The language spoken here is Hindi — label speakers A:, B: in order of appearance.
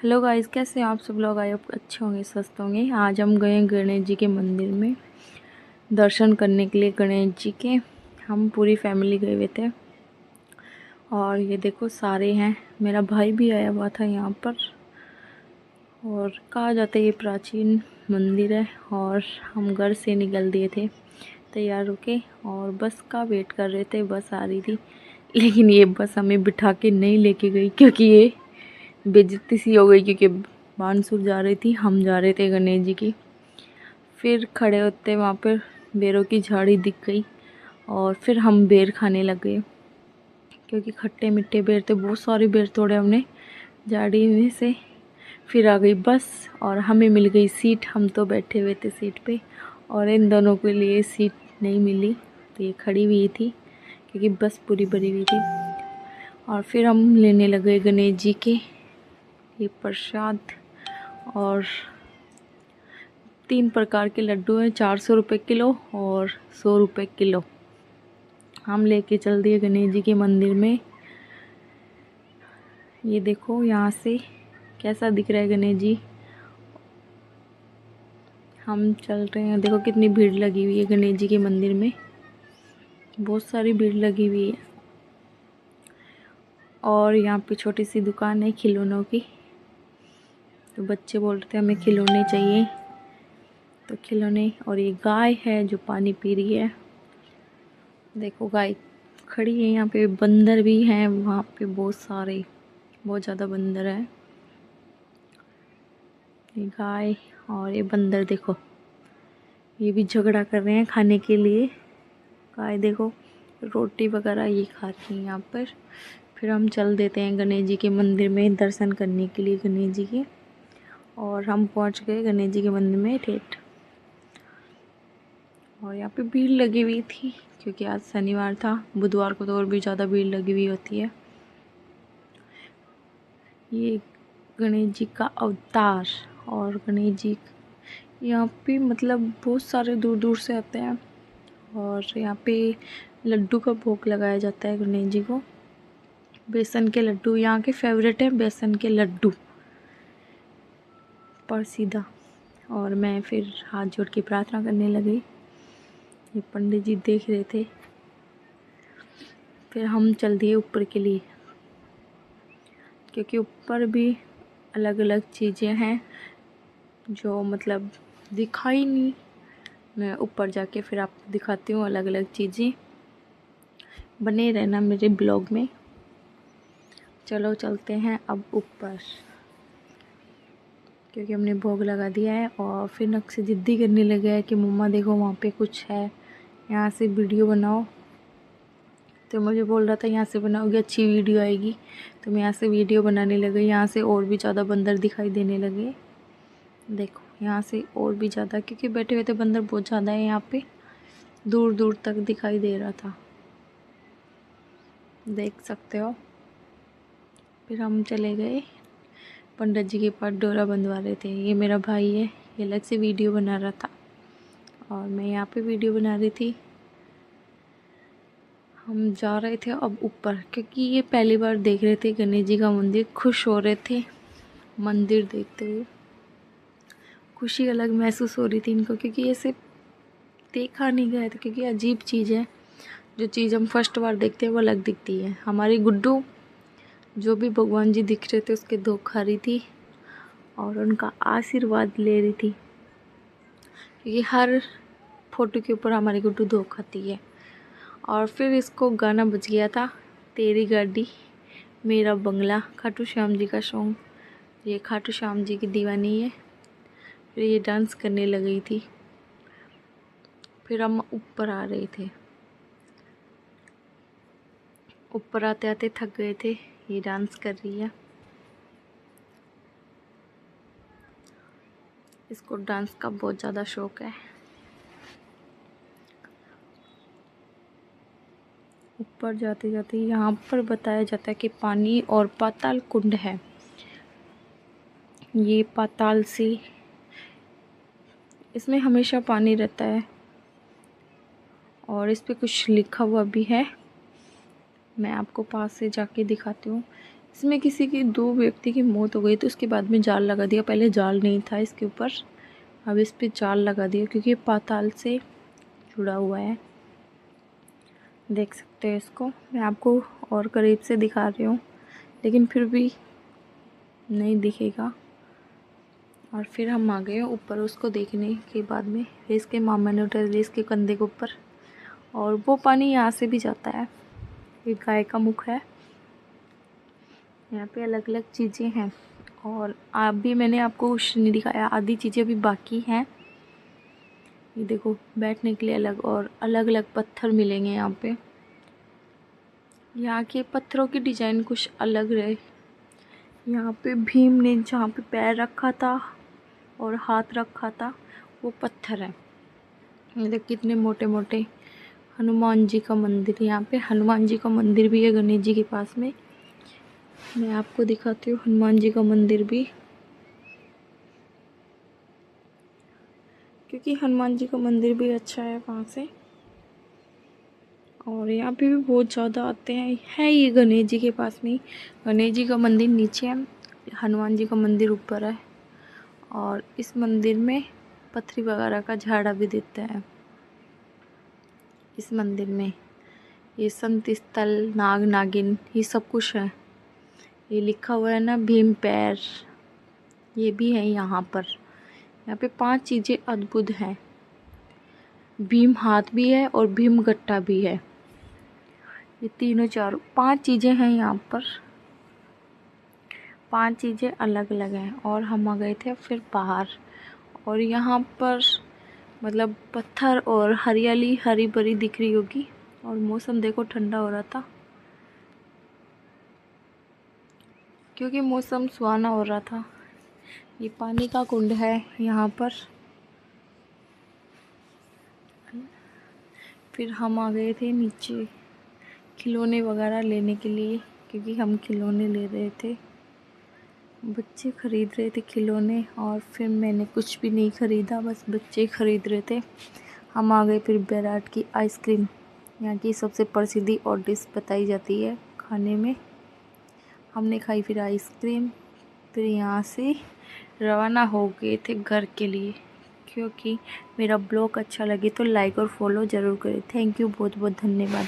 A: हेलो गाइस, कैसे हैं आप सब लोग? आए अच्छे होंगे, स्वस्थ होंगे। आज हम गए गणेश जी के मंदिर में दर्शन करने के लिए। गणेश जी के हम पूरी फैमिली गए हुए थे। और ये देखो सारे हैं, मेरा भाई भी आया हुआ था यहाँ पर। और कहा जाता है ये प्राचीन मंदिर है। और हम घर से निकल दिए थे तैयार होके और बस का वेट कर रहे थे। बस आ रही थी, लेकिन ये बस हमें बिठा के नहीं लेके गई क्योंकि ये बेइज्जती सी हो गई। क्योंकि बानसूर जा रही थी, हम जा रहे थे गणेश जी की। फिर खड़े होते वहाँ पर बेरों की झाड़ी दिख गई और फिर हम बेर खाने लग गए क्योंकि खट्टे मीठे बेर थे। बहुत सारे बेर तोड़े हमने झाड़ी में से। फिर आ गई बस और हमें मिल गई सीट। हम तो बैठे हुए थे सीट पे और इन दोनों के लिए सीट नहीं मिली, तो ये खड़ी हुई थी क्योंकि बस पूरी भरी हुई थी। और फिर हम लेने लगे गणेश जी के ये प्रसाद। और 3 प्रकार के लड्डू हैं, 400 रुपये किलो और 100 रुपये किलो। हम लेके चल दिए गणेश जी के मंदिर में। ये देखो यहाँ से कैसा दिख रहा है गणेश जी। हम चल रहे हैं, देखो कितनी भीड़ लगी हुई है गणेश जी के मंदिर में। बहुत सारी भीड़ लगी हुई है। और यहाँ पे छोटी सी दुकान है खिलौनों की, तो बच्चे बोल रहे थे हमें खिलौने चाहिए, तो खिलौने। और ये गाय है जो पानी पी रही है। देखो गाय खड़ी है। यहाँ पे बंदर भी हैं, वहाँ पे बहुत सारे, बहुत ज़्यादा बंदर है। ये गाय और ये बंदर देखो, ये भी झगड़ा कर रहे हैं खाने के लिए। गाय देखो रोटी वगैरह ये खा रही है यहाँ पर। फिर हम चल देते हैं गणेश जी के मंदिर में दर्शन करने के लिए गणेश जी के। और हम पहुँच गए गणेश जी के मंदिर में ठेठ। और यहाँ पे भीड़ लगी हुई थी क्योंकि आज शनिवार था। बुधवार को तो और भी ज़्यादा भीड़ लगी हुई होती है। ये गणेश जी का अवतार। और गणेश जी यहाँ पे मतलब बहुत सारे दूर दूर से आते हैं। और यहाँ पे लड्डू का भोग लगाया जाता है गणेश जी को। बेसन के लड्डू यहाँ के फेवरेट हैं, बेसन के लड्डू पर सीधा। और मैं फिर हाथ जोड़ के प्रार्थना करने लगी। ये पंडित जी देख रहे थे। फिर हम चल दिए ऊपर के लिए क्योंकि ऊपर भी अलग अलग चीज़ें हैं जो मतलब दिखाई नहीं। मैं ऊपर जाके फिर आपको दिखाती हूँ अलग अलग चीज़ें। बने रहना मेरे ब्लॉग में। चलो चलते हैं अब ऊपर क्योंकि हमने भोग लगा दिया है। और फिर नक से ज़िद्दी करने लगे हैं कि मम्मा देखो वहाँ पे कुछ है, यहाँ से वीडियो बनाओ। तो मुझे बोल रहा था यहाँ से बनाओगे अच्छी वीडियो आएगी, तो मैं यहाँ से वीडियो बनाने लगी। यहाँ से और भी ज़्यादा बंदर दिखाई देने लगे। देखो यहाँ से और भी ज़्यादा, क्योंकि बैठे हुए थे बंदर बहुत ज़्यादा है यहाँ पे, दूर दूर तक दिखाई दे रहा था, देख सकते हो। फिर हम चले गए पंडित जी के पास, डोरा बंधवा रहे थे। ये मेरा भाई है, ये अलग से वीडियो बना रहा था और मैं यहाँ पे वीडियो बना रही थी। हम जा रहे थे अब ऊपर क्योंकि ये पहली बार देख रहे थे गणेश जी का मंदिर। खुश हो रहे थे मंदिर देखते हुए, खुशी अलग महसूस हो रही थी इनको क्योंकि ऐसे देखा नहीं गया था। क्योंकि अजीब चीज़ है, जो चीज़ हम फर्स्ट बार देखते हैं वो अलग दिखती है। हमारी गुड्डू जो भी भगवान जी दिख रहे थे उसके धो खा रही थी और उनका आशीर्वाद ले रही थी क्योंकि हर फोटो के ऊपर हमारी गुड्डू धो खाती है। और फिर इसको गाना बज गया था, तेरी गाड़ी मेरा बंगला, खाटू श्याम जी का सॉन्ग। ये खाटू श्याम जी की दीवानी है। फिर ये डांस करने लगी थी। फिर हम ऊपर आ रहे थे, ऊपर आते आते थक गए थे। ये डांस कर रही है, इसको डांस का बहुत ज़्यादा शौक है। ऊपर जाते जाते यहाँ पर बताया जाता है कि पानी और पाताल कुंड है। ये पाताल से, इसमें हमेशा पानी रहता है और इस पे कुछ लिखा हुआ भी है। मैं आपको पास से जाके दिखाती हूँ। इसमें किसी की 2 व्यक्ति की मौत हो गई तो उसके बाद में जाल लगा दिया। पहले जाल नहीं था इसके ऊपर, अब इस पे जाल लगा दिया क्योंकि ये पाताल से जुड़ा हुआ है। देख सकते हैं इसको, मैं आपको और करीब से दिखा रही हूँ लेकिन फिर भी नहीं दिखेगा। और फिर हम आ गए ऊपर उसको देखने के बाद में। फिर इसके मामा ने उठा लिया इसके कंधे के ऊपर, और वो पानी यहाँ से भी जाता है। एक गाय का मुख है, यहाँ पे अलग अलग चीज़ें हैं। और अभी मैंने आपको कुछ नहीं दिखाया, आधी चीज़ें अभी बाकी हैं। ये देखो, बैठने के लिए अलग और अलग अलग पत्थर मिलेंगे यहाँ पे। यहाँ के पत्थरों की डिज़ाइन कुछ अलग रहे। यहाँ पे भीम ने जहाँ पे पैर रखा था और हाथ रखा था वो पत्थर है। ये देख कितने मोटे मोटे। हनुमान जी का मंदिर, यहाँ पे हनुमान जी का मंदिर भी है गणेश जी के पास में। मैं आपको दिखाती हूँ हनुमान जी का मंदिर भी, क्योंकि हनुमान जी का मंदिर भी अच्छा है वहाँ से। और यहाँ पे भी बहुत ज़्यादा आते हैं। है ये गणेश जी के पास में, गणेश जी का मंदिर नीचे है, हनुमान जी का मंदिर ऊपर है। और इस मंदिर में पथरी वगैरह का झाड़ा भी देते हैं। इस मंदिर में ये संत स्थल, नाग नागिन, ये सब कुछ है। ये लिखा हुआ है ना भीम पैर, ये भी है यहाँ पर। यहाँ पे 5 चीज़ें अद्भुत हैं। भीम हाथ भी है और भीम गट्टा भी है। ये तीनों चारों 5 चीज़ें हैं यहाँ पर। 5 चीज़ें अलग अलग हैं। और हम आ गए थे फिर बाहर, और यहाँ पर मतलब पत्थर और हरियाली हरी भरी दिख रही होगी। और मौसम देखो ठंडा हो रहा था, क्योंकि मौसम सुहाना हो रहा था। ये पानी का कुंड है यहाँ पर। फिर हम आ गए थे नीचे खिलौने वगैरह लेने के लिए, क्योंकि हम खिलौने ले रहे थे। बच्चे ख़रीद रहे थे खिलौने, और फिर मैंने कुछ भी नहीं ख़रीदा, बस बच्चे ख़रीद रहे थे। हम आ गए फिर बैराट की आइसक्रीम, यहाँ की सबसे प्रसिद्ध और डिश बताई जाती है खाने में। हमने खाई फिर आइसक्रीम। फिर यहाँ से रवाना हो गए थे घर के लिए। क्योंकि मेरा ब्लॉग अच्छा लगे तो लाइक और फॉलो ज़रूर करें। थैंक यू, बहुत बहुत धन्यवाद।